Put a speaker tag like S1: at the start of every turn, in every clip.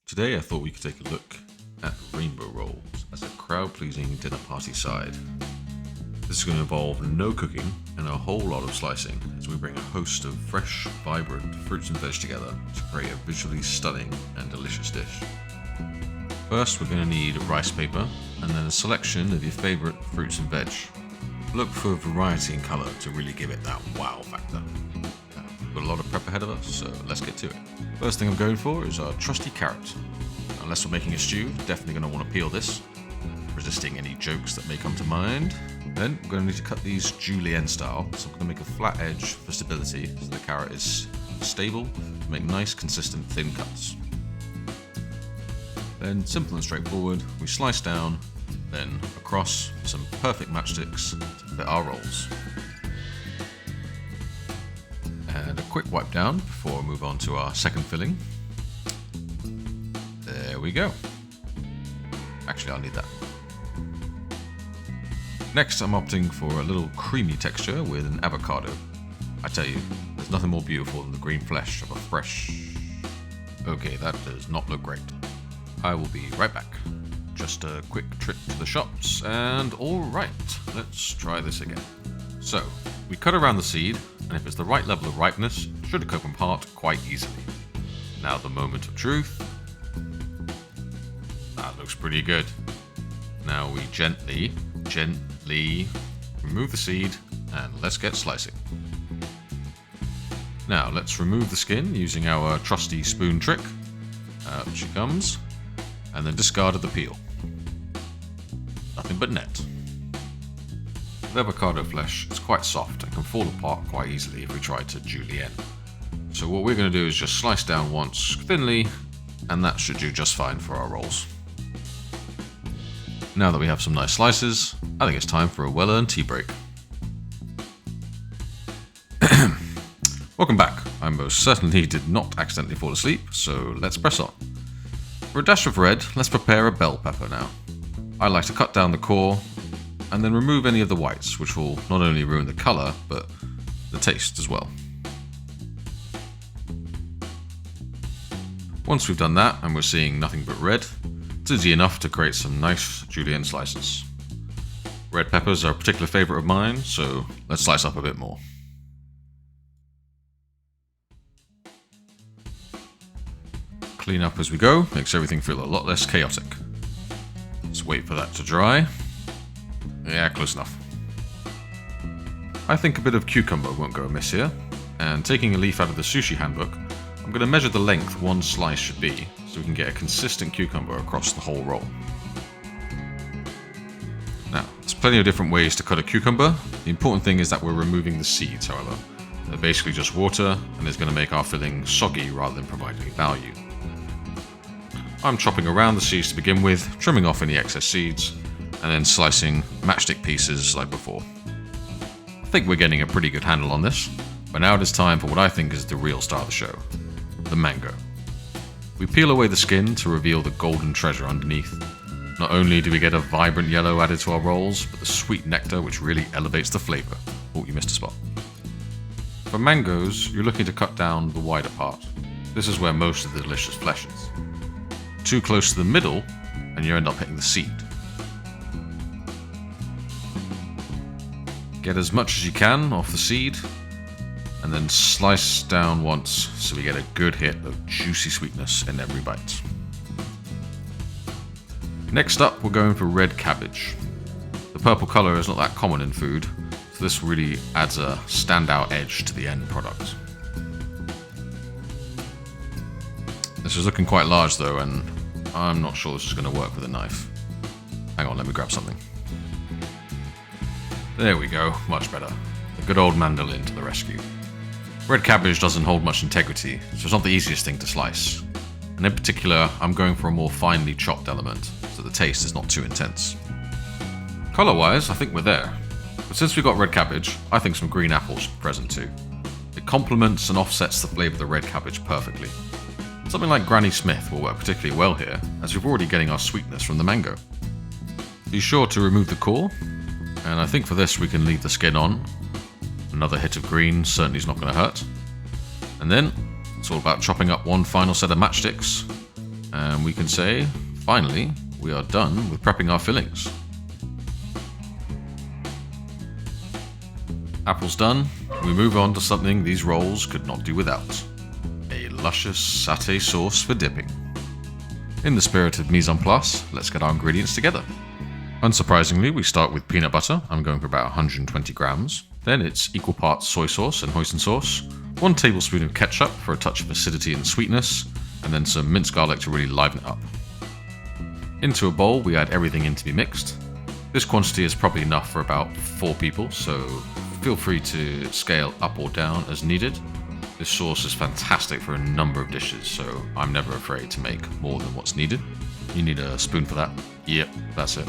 S1: Today I thought we could take a look at rainbow rolls as a crowd-pleasing dinner party side. This is going to involve no cooking and a whole lot of slicing as we bring a host of fresh, vibrant fruits and veg together to create a visually stunning and delicious dish. First, we're going to need rice paper and then a selection of your favourite fruits and veg. Look for variety and colour to really give it that wow factor. We've got a lot of prep ahead of us, so let's get to it. First thing I'm going for is our trusty carrot. Unless we're making a stew, definitely going to want to peel this, resisting any jokes that may come to mind. Then we're going to need to cut these julienne style, so I'm going to make a flat edge for stability so the carrot is stable, to make nice consistent thin cuts. Then simple and straightforward, we slice down, then across some perfect matchsticks to fit our rolls. And a quick wipe down before we move on to our second filling. There we go. Actually, I'll need that. Next, I'm opting for a little creamy texture with an avocado. I tell you, there's nothing more beautiful than the green flesh of a fresh... Okay, that does not look great. I will be right back. Just a quick trip to the shops, and alright, let's try this again. So, we cut around the seed, and if it's the right level of ripeness, it should cook apart quite easily. Now the moment of truth. That looks pretty good. Now we gently remove the seed, and let's get slicing. Now let's remove the skin using our trusty spoon trick. Out she comes, and then discard of the peel. Nothing but net. The avocado flesh is quite soft and can fall apart quite easily if we try to julienne. So what we're going to do is just slice down once thinly, and that should do just fine for our rolls. Now that we have some nice slices, I think it's time for a well-earned tea break. Welcome back. I most certainly did not accidentally fall asleep, so let's press on. For a dash of red, let's prepare a bell pepper now. I like to cut down the core and then remove any of the whites, which will not only ruin the colour, but the taste as well. Once we've done that and we're seeing nothing but red, it's easy enough to create some nice julienne slices. Red peppers are a particular favourite of mine, so let's slice up a bit more. Clean up as we go, makes everything feel a lot less chaotic. Let's wait for that to dry. Yeah, close enough. I think a bit of cucumber won't go amiss here, and taking a leaf out of the sushi handbook, I'm going to measure the length one slice should be, so we can get a consistent cucumber across the whole roll. Now, there's plenty of different ways to cut a cucumber. The important thing is that we're removing the seeds, however. They're basically just water, and it's going to make our filling soggy rather than providing value. I'm chopping around the seeds to begin with, trimming off any excess seeds, and then slicing matchstick pieces like before. I think we're getting a pretty good handle on this, but now it is time for what I think is the real star of the show, the mango. We peel away the skin to reveal the golden treasure underneath. Not only do we get a vibrant yellow added to our rolls, but the sweet nectar which really elevates the flavour. Oh, you missed a spot. For mangoes, you're looking to cut down the wider part. This is where most of the delicious flesh is. Too close to the middle, and you end up hitting the seed. Get as much as you can off the seed, and then slice down once so we get a good hit of juicy sweetness in every bite. Next up, we're going for red cabbage. The purple colour is not that common in food, so this really adds a standout edge to the end product. This is looking quite large though, and I'm not sure this is going to work with a knife. Hang on, let me grab something. There we go, much better. The good old mandolin to the rescue. Red cabbage doesn't hold much integrity, so it's not the easiest thing to slice. And in particular, I'm going for a more finely chopped element, so the taste is not too intense. Colour-wise, I think we're there. But since we got red cabbage, I think some green apples should be present too. It complements and offsets the flavour of the red cabbage perfectly. Something like Granny Smith will work particularly well here, as we're already getting our sweetness from the mango. Be sure to remove the core, and I think for this we can leave the skin on. Another hit of green certainly is not going to hurt. And then it's all about chopping up one final set of matchsticks, And we can say, finally, we are done with prepping our fillings. Apple's done, we move on to something these rolls could not do without. A luscious satay sauce for dipping. In the spirit of mise en place, let's get our ingredients together. Unsurprisingly, we start with peanut butter. I'm going for about 120 grams. Then it's equal parts soy sauce and hoisin sauce, 1 tablespoon of ketchup for a touch of acidity and sweetness, and then some minced garlic to really liven it up. Into a bowl, we add everything in to be mixed. This quantity is probably enough for about 4 people, so feel free to scale up or down as needed. This sauce is fantastic for a number of dishes, so I'm never afraid to make more than what's needed. You need a spoon for that. Yep, that's it.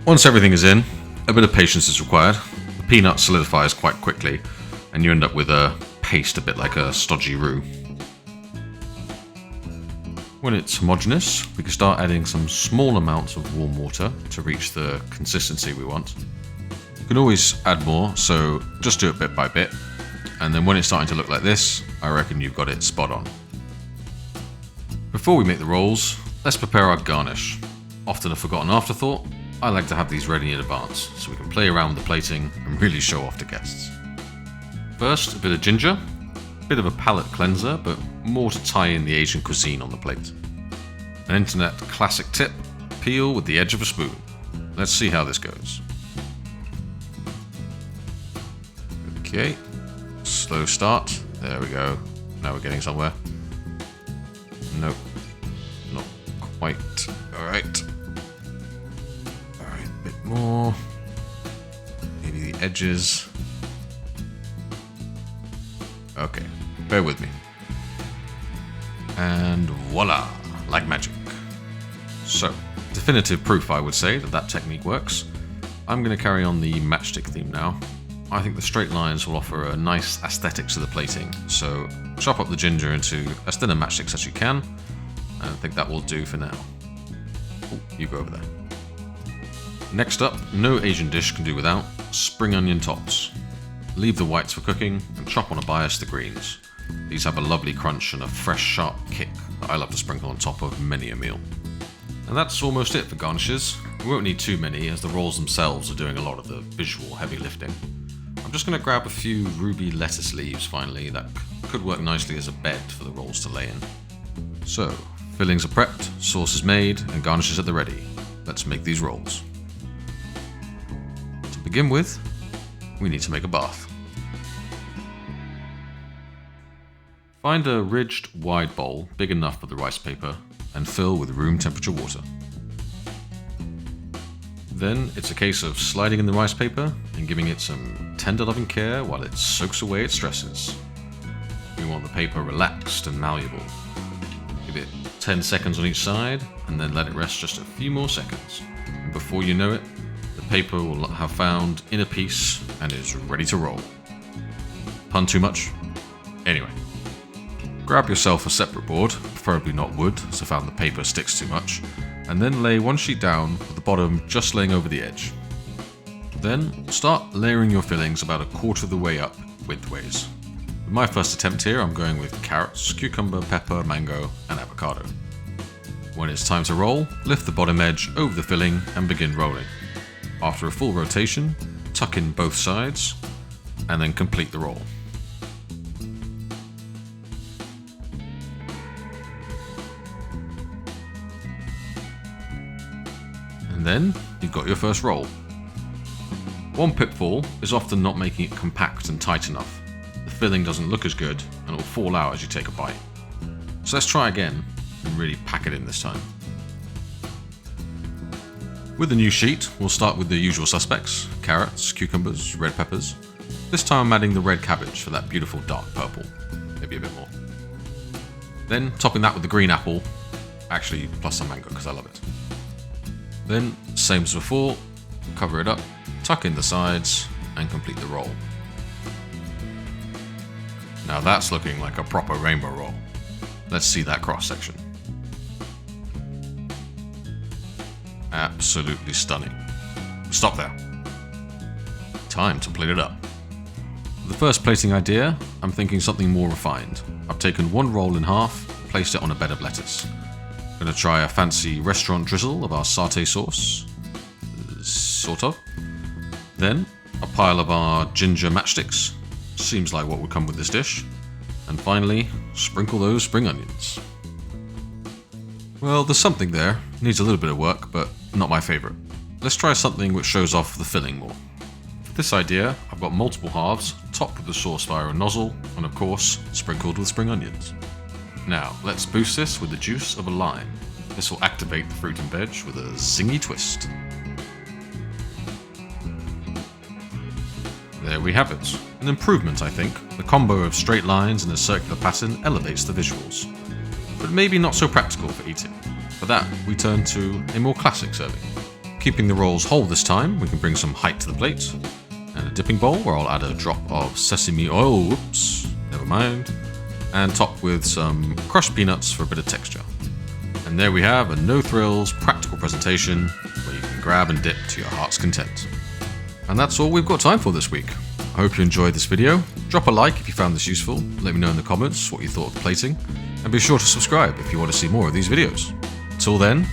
S1: Once everything is in, a bit of patience is required. The peanut solidifies quite quickly, and you end up with a paste a bit like a stodgy roux. When it's homogeneous, we can start adding some small amounts of warm water to reach the consistency we want. You can always add more, so just do it bit by bit, and then when it's starting to look like this, I reckon you've got it spot on. Before we make the rolls, let's prepare our garnish. Often a forgotten afterthought, I like to have these ready in advance, so we can play around with the plating and really show off to guests. First, a bit of ginger, a bit of a palate cleanser, but more to tie in the Asian cuisine on the plate. An internet classic tip, peel with the edge of a spoon. Let's see how this goes. Okay, slow start, there we go, now we're getting somewhere. Nope, not quite, alright. Alright, a bit more, maybe the edges. Okay, bear with me. And voila, like magic. So, definitive proof I would say that technique works. I'm going to carry on the matchstick theme now. I think the straight lines will offer a nice aesthetics to the plating, so chop up the ginger into as thin a matchsticks as you can, and I think that will do for now. Ooh, you go over there. Next up, no Asian dish can do without spring onion tops. Leave the whites for cooking and chop on a bias the greens. These have a lovely crunch and a fresh sharp kick that I love to sprinkle on top of many a meal. And that's almost it for garnishes. We won't need too many as the rolls themselves are doing a lot of the visual heavy lifting. I'm just going to grab a few ruby lettuce leaves finally that could work nicely as a bed for the rolls to lay in. So, fillings are prepped, sauce is made, and garnishes at the ready. Let's make these rolls. To begin with, we need to make a bath. Find a ridged, wide bowl, big enough for the rice paper, and fill with room temperature water. Then it's a case of sliding in the rice paper and giving it some tender loving care while it soaks away its stresses. We want the paper relaxed and malleable. Give it 10 seconds on each side and then let it rest just a few more seconds. And before you know it, the paper will have found inner peace and is ready to roll. Pun too much? Anyway. Grab yourself a separate board, preferably not wood, as I found the paper sticks too much, and then lay one sheet down with the bottom just laying over the edge. Then start layering your fillings about a quarter of the way up widthways. With my first attempt here, I'm going with carrots, cucumber, pepper, mango, and avocado. When it's time to roll, lift the bottom edge over the filling and begin rolling. After a full rotation, tuck in both sides, and then complete the roll. And then you've got your first roll. One pitfall is often not making it compact and tight enough. The filling doesn't look as good and it will fall out as you take a bite. So let's try again and really pack it in this time. With the new sheet, we'll start with the usual suspects: carrots, cucumbers, red peppers. This time I'm adding the red cabbage for that beautiful dark purple, maybe a bit more. Then topping that with the green apple, actually plus some mango because I love it. Then, same as before, cover it up, tuck in the sides, and complete the roll. Now that's looking like a proper rainbow roll. Let's see that cross section. Absolutely stunning. Stop there. Time to plate it up. the first plating idea, I'm thinking something more refined. I've taken one roll in half, placed it on a bed of lettuce. I'm going to try a fancy restaurant drizzle of our satay sauce. Sort of. Then, a pile of our ginger matchsticks. Seems like what would come with this dish. And finally, sprinkle those spring onions. Well, there's something there. Needs a little bit of work, but not my favourite. Let's try something which shows off the filling more. For this idea, I've got multiple halves, topped with the sauce via a nozzle, and of course, sprinkled with spring onions. Now, let's boost this with the juice of a lime. This will activate the fruit and veg with a zingy twist. There we have it. An improvement, I think. The combo of straight lines and a circular pattern elevates the visuals. But maybe not so practical for eating. For that, we turn to a more classic serving. Keeping the rolls whole this time, we can bring some height to the plate. And a dipping bowl where I'll add a drop of sesame oil, whoops, never mind. And top with some crushed peanuts for a bit of texture. And there we have a no-thrills, practical presentation where you can grab and dip to your heart's content. And that's all we've got time for this week. I hope you enjoyed this video. Drop a like if you found this useful. Let me know in the comments what you thought of the plating. And be sure to subscribe if you want to see more of these videos. Till then,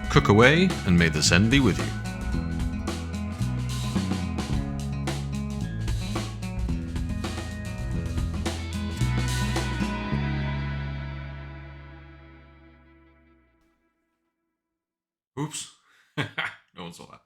S1: cook away and may the Zen be with you. Oops. No one saw that.